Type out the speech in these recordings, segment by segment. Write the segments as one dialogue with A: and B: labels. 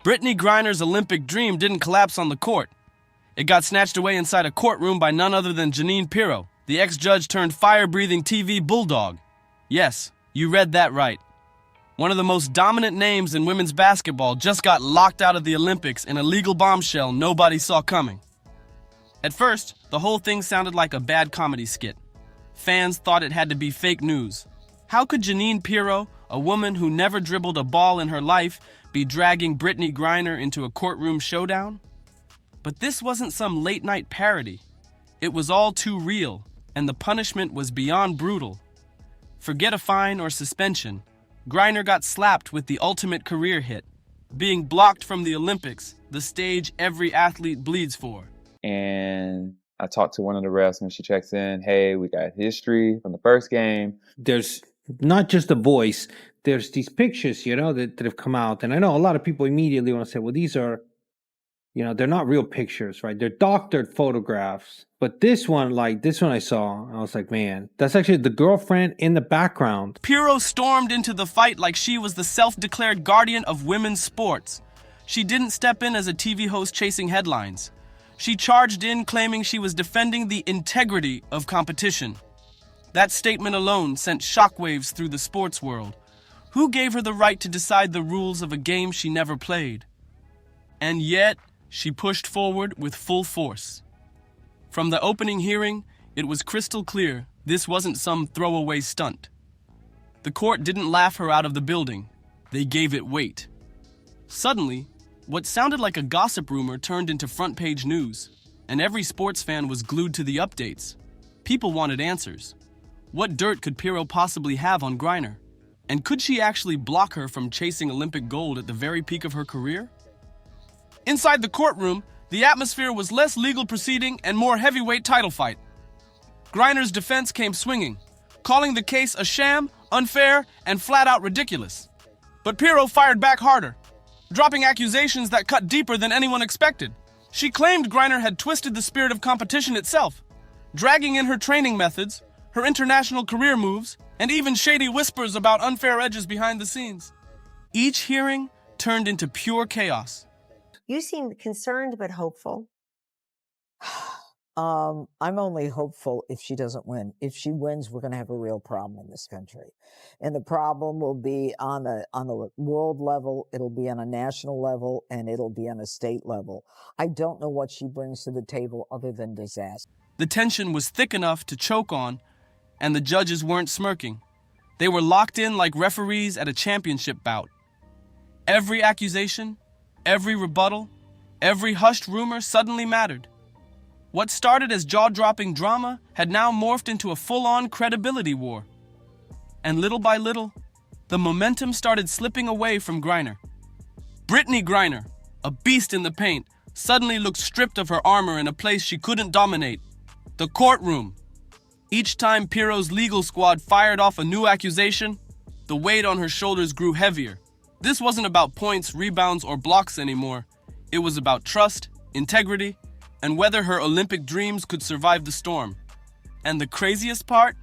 A: Brittney Griner's Olympic dream didn't collapse on the court. It got snatched away inside a courtroom by none other than Jeanine Pirro, the ex-judge turned fire-breathing TV bulldog. Yes, you read that right. One of the most dominant names in women's basketball just got locked out of the Olympics in a legal bombshell nobody saw coming. At first, the whole thing sounded like a bad comedy skit. Fans thought it had to be fake news. How could Jeanine Pirro, a woman who never dribbled a ball in her life, be dragging Brittney Griner into a courtroom showdown? But this wasn't some late-night parody. It was all too real, and the punishment was beyond brutal. Forget a fine or suspension. Griner got slapped with the ultimate career hit, being blocked from the Olympics, the stage every athlete bleeds for.
B: And I talked to one of the refs when she checks in. Hey, we got history from the first game.
C: There's not just a voice. There's these pictures, that have come out. And I know a lot of people immediately want to say, well, these are, they're not real pictures, right? They're doctored photographs. But this one I saw, I was like, man, that's actually the girlfriend in the background.
A: Pirro stormed into the fight like she was the self-declared guardian of women's sports. She didn't step in as a TV host chasing headlines. She charged in claiming she was defending the integrity of competition. That statement alone sent shockwaves through the sports world. Who gave her the right to decide the rules of a game she never played? And yet, she pushed forward with full force. From the opening hearing, it was crystal clear this wasn't some throwaway stunt. The court didn't laugh her out of the building. They gave it weight. Suddenly, what sounded like a gossip rumor turned into front-page news, and every sports fan was glued to the updates. People wanted answers. What dirt could Pirro possibly have on Griner? And could she actually block her from chasing Olympic gold at the very peak of her career? Inside the courtroom, the atmosphere was less legal proceeding and more heavyweight title fight. Griner's defense came swinging, calling the case a sham, unfair, and flat-out ridiculous. But Pirro fired back harder, dropping accusations that cut deeper than anyone expected. She claimed Griner had twisted the spirit of competition itself, dragging in her training methods, her international career moves, and even shady whispers about unfair edges behind the scenes. Each hearing turned into pure chaos.
D: You seem concerned but hopeful.
E: I'm only hopeful if she doesn't win. If she wins, we're going to have a real problem in this country. And the problem will be on the world level, it'll be on a national level, and it'll be on a state level. I don't know what she brings to the table other than disaster.
A: The tension was thick enough to choke on, and the judges weren't smirking. They were locked in like referees at a championship bout. Every accusation, every rebuttal, every hushed rumor suddenly mattered. What started as jaw-dropping drama had now morphed into a full-on credibility war. And little by little, the momentum started slipping away from Griner. Brittney Griner, a beast in the paint, suddenly looked stripped of her armor in a place she couldn't dominate: the courtroom. Each time Pirro's legal squad fired off a new accusation, the weight on her shoulders grew heavier. This wasn't about points, rebounds, or blocks anymore. It was about trust, integrity, and whether her Olympic dreams could survive the storm. And the craziest part?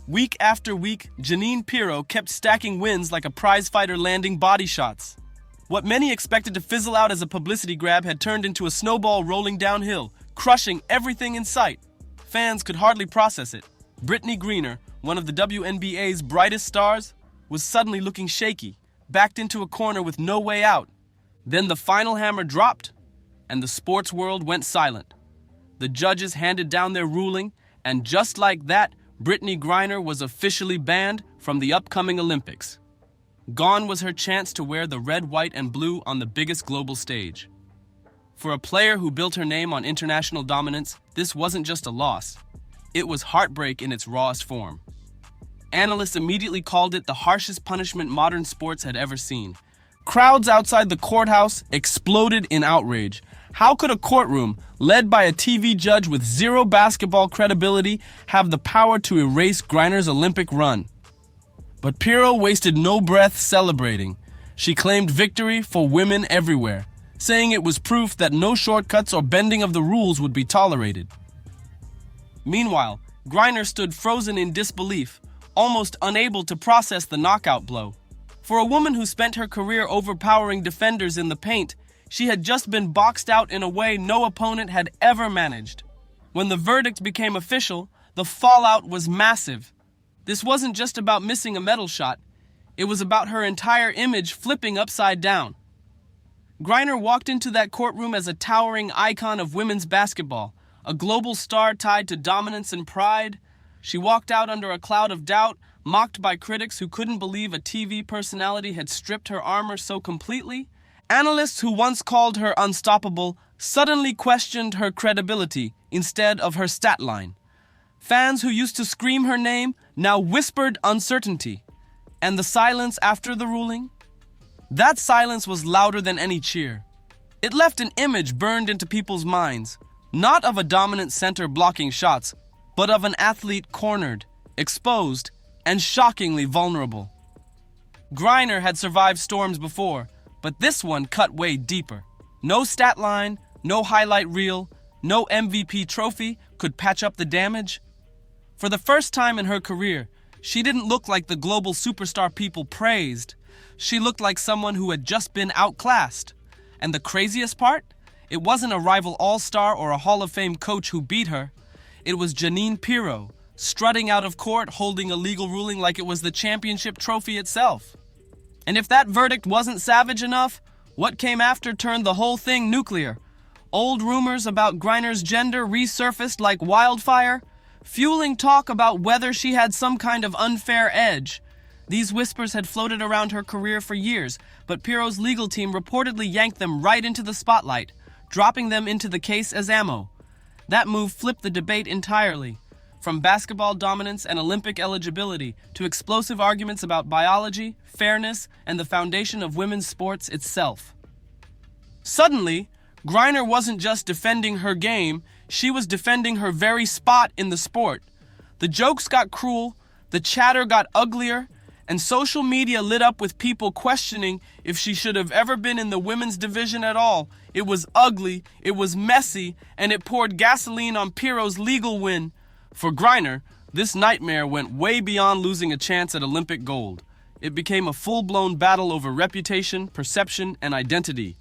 A: Week after week, Jeanine Pirro kept stacking wins like a prizefighter landing body shots. What many expected to fizzle out as a publicity grab had turned into a snowball rolling downhill, crushing everything in sight. Fans could hardly process it. Brittney Griner, one of the WNBA's brightest stars, was suddenly looking shaky, backed into a corner with no way out. Then the final hammer dropped, and the sports world went silent. The judges handed down their ruling, and just like that, Brittney Griner was officially banned from the upcoming Olympics. Gone was her chance to wear the red, white, and blue on the biggest global stage. For a player who built her name on international dominance, this wasn't just a loss. It was heartbreak in its rawest form. Analysts immediately called it the harshest punishment modern sports had ever seen. Crowds outside the courthouse exploded in outrage. How could a courtroom, led by a TV judge with zero basketball credibility, have the power to erase Griner's Olympic run? But Pirro wasted no breath celebrating. She claimed victory for women everywhere, saying it was proof that no shortcuts or bending of the rules would be tolerated. Meanwhile, Griner stood frozen in disbelief, almost unable to process the knockout blow. For a woman who spent her career overpowering defenders in the paint, She had just been boxed out in a way no opponent had ever managed. When the verdict became official, the fallout was massive. This wasn't just about missing a medal shot. It was about her entire image flipping upside down. Griner walked into that courtroom as a towering icon of women's basketball, a global star tied to dominance and pride. She walked out under a cloud of doubt, mocked by critics who couldn't believe a TV personality had stripped her armor so completely. Analysts who once called her unstoppable suddenly questioned her credibility instead of her stat line. Fans who used to scream her name now whispered uncertainty. And the silence after the ruling? That silence was louder than any cheer. It left an image burned into people's minds, not of a dominant center blocking shots, but of an athlete cornered, exposed, and shockingly vulnerable. Griner had survived storms before, but this one cut way deeper. No stat line, no highlight reel, no MVP trophy could patch up the damage. For the first time in her career, she didn't look like the global superstar people praised. She looked like someone who had just been outclassed. And the craziest part? It wasn't a rival all-star or a Hall of Fame coach who beat her. It was Jeanine Pirro, strutting out of court holding a legal ruling like it was the championship trophy itself. And if that verdict wasn't savage enough, what came after turned the whole thing nuclear. Old rumors about Griner's gender resurfaced like wildfire, fueling talk about whether she had some kind of unfair edge. These whispers had floated around her career for years, but Pirro's legal team reportedly yanked them right into the spotlight, dropping them into the case as ammo. That move flipped the debate entirely, from basketball dominance and Olympic eligibility to explosive arguments about biology, fairness, and the foundation of women's sports itself. Suddenly, Griner wasn't just defending her game, she was defending her very spot in the sport. The jokes got cruel, the chatter got uglier, and social media lit up with people questioning if she should have ever been in the women's division at all. It was ugly, it was messy, and it poured gasoline on Pirro's legal win. For Griner, this nightmare went way beyond losing a chance at Olympic gold. It became a full-blown battle over reputation, perception, and identity.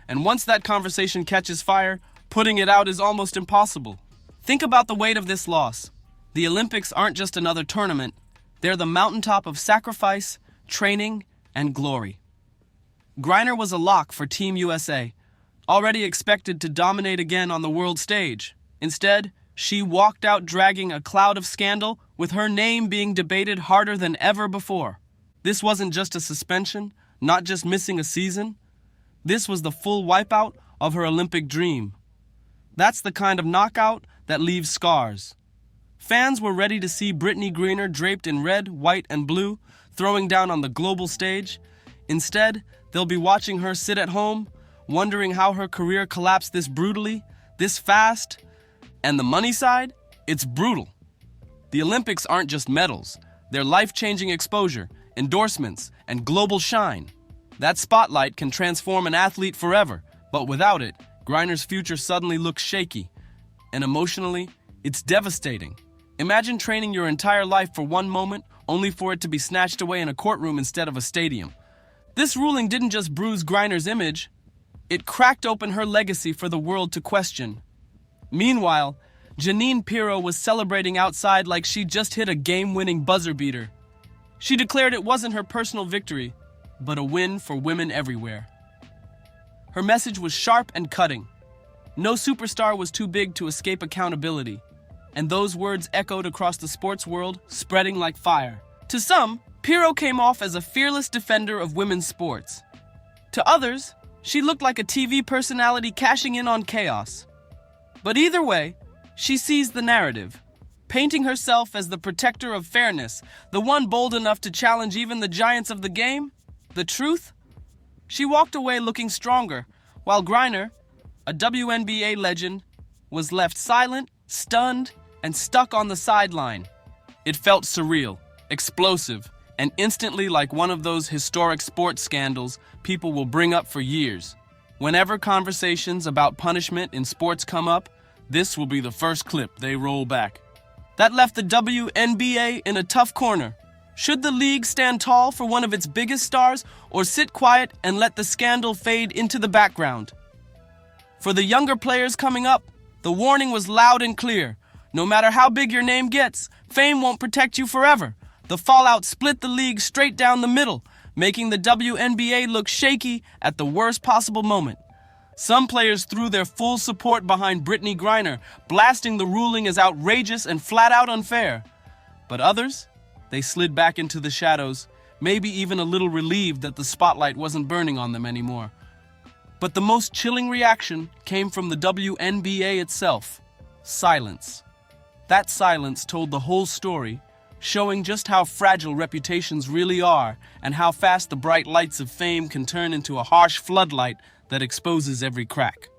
A: And once that conversation catches fire, putting it out is almost impossible. Think about the weight of this loss. The Olympics aren't just another tournament. They're the mountaintop of sacrifice, training, and glory. Griner was a lock for Team USA, already expected to dominate again on the world stage. Instead, she walked out dragging a cloud of scandal, with her name being debated harder than ever before. This wasn't just a suspension, not just missing a season. This was the full wipeout of her Olympic dream. That's the kind of knockout that leaves scars. Fans were ready to see Brittney Griner draped in red, white, and blue, throwing down on the global stage. Instead, they'll be watching her sit at home, wondering how her career collapsed this brutally, this fast. And the money side? It's brutal. The Olympics aren't just medals. They're life-changing exposure, endorsements, and global shine. That spotlight can transform an athlete forever, but without it, Griner's future suddenly looks shaky. And emotionally, it's devastating. Imagine training your entire life for one moment, only for it to be snatched away in a courtroom instead of a stadium. This ruling didn't just bruise Griner's image, it cracked open her legacy for the world to question. Meanwhile, Jeanine Pirro was celebrating outside like she just hit a game-winning buzzer beater. She declared it wasn't her personal victory, but a win for women everywhere. Her message was sharp and cutting. No superstar was too big to escape accountability. And those words echoed across the sports world, spreading like fire. To some, Pirro came off as a fearless defender of women's sports. To others, she looked like a TV personality cashing in on chaos. But either way, she seized the narrative, painting herself as the protector of fairness, the one bold enough to challenge even the giants of the game. The truth? She walked away looking stronger, while Griner, a WNBA legend, was left silent, stunned, and stuck on the sideline. It felt surreal, explosive, and instantly like one of those historic sports scandals people will bring up for years. Whenever conversations about punishment in sports come up, this will be the first clip they roll back. That left the WNBA in a tough corner. Should the league stand tall for one of its biggest stars, or sit quiet and let the scandal fade into the background? For the younger players coming up, the warning was loud and clear. No matter how big your name gets, fame won't protect you forever. The fallout split the league straight down the middle, making the WNBA look shaky at the worst possible moment. Some players threw their full support behind Brittney Griner, blasting the ruling as outrageous and flat out unfair. But others, they slid back into the shadows, maybe even a little relieved that the spotlight wasn't burning on them anymore. But the most chilling reaction came from the WNBA itself: silence. That silence told the whole story, showing just how fragile reputations really are and how fast the bright lights of fame can turn into a harsh floodlight that exposes every crack.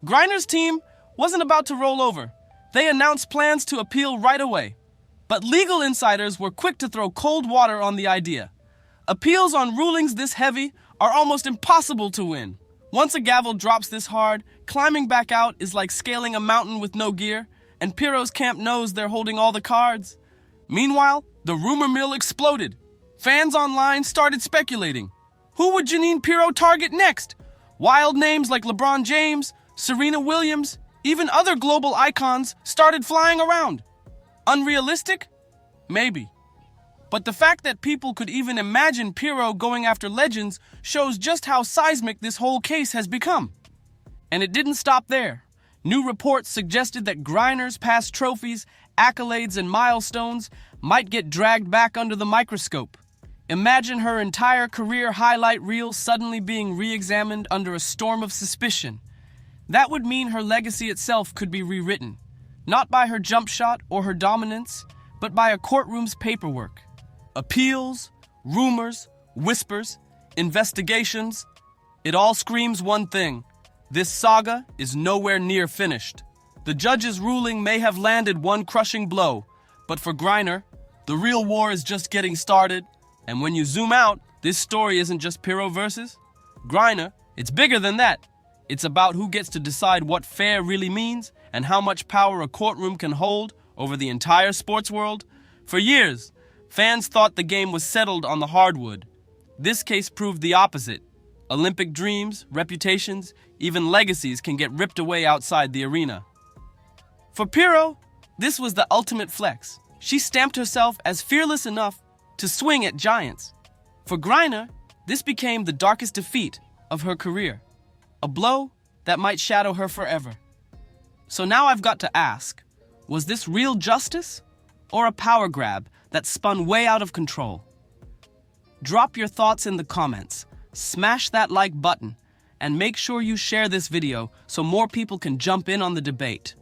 A: Griner's team wasn't about to roll over. They announced plans to appeal right away. But legal insiders were quick to throw cold water on the idea. Appeals on rulings this heavy are almost impossible to win. Once a gavel drops this hard, climbing back out is like scaling a mountain with no gear, and Pirro's camp knows they're holding all the cards. Meanwhile, the rumor mill exploded. Fans online started speculating. Who would Jeanine Pirro target next? Wild names like LeBron James, Serena Williams, even other global icons started flying around. Unrealistic? Maybe. But the fact that people could even imagine Pirro going after legends shows just how seismic this whole case has become. And it didn't stop there. New reports suggested that Griner's past trophies, accolades, and milestones might get dragged back under the microscope. Imagine her entire career highlight reel suddenly being re-examined under a storm of suspicion. That would mean her legacy itself could be rewritten. Not by her jump shot or her dominance, but by a courtroom's paperwork. Appeals, rumors, whispers, investigations. It all screams one thing: this saga is nowhere near finished. The judge's ruling may have landed one crushing blow, but for Griner, the real war is just getting started. And when you zoom out, this story isn't just Pirro versus Griner. It's bigger than that. It's about who gets to decide what fair really means and how much power a courtroom can hold over the entire sports world. For years, fans thought the game was settled on the hardwood. This case proved the opposite. Olympic dreams, reputations, even legacies can get ripped away outside the arena. For Pirro, this was the ultimate flex. She stamped herself as fearless enough to swing at giants. For Griner, this became the darkest defeat of her career. A blow that might shadow her forever. So now I've got to ask, was this real justice or a power grab that spun way out of control? Drop your thoughts in the comments, smash that like button, and make sure you share this video so more people can jump in on the debate.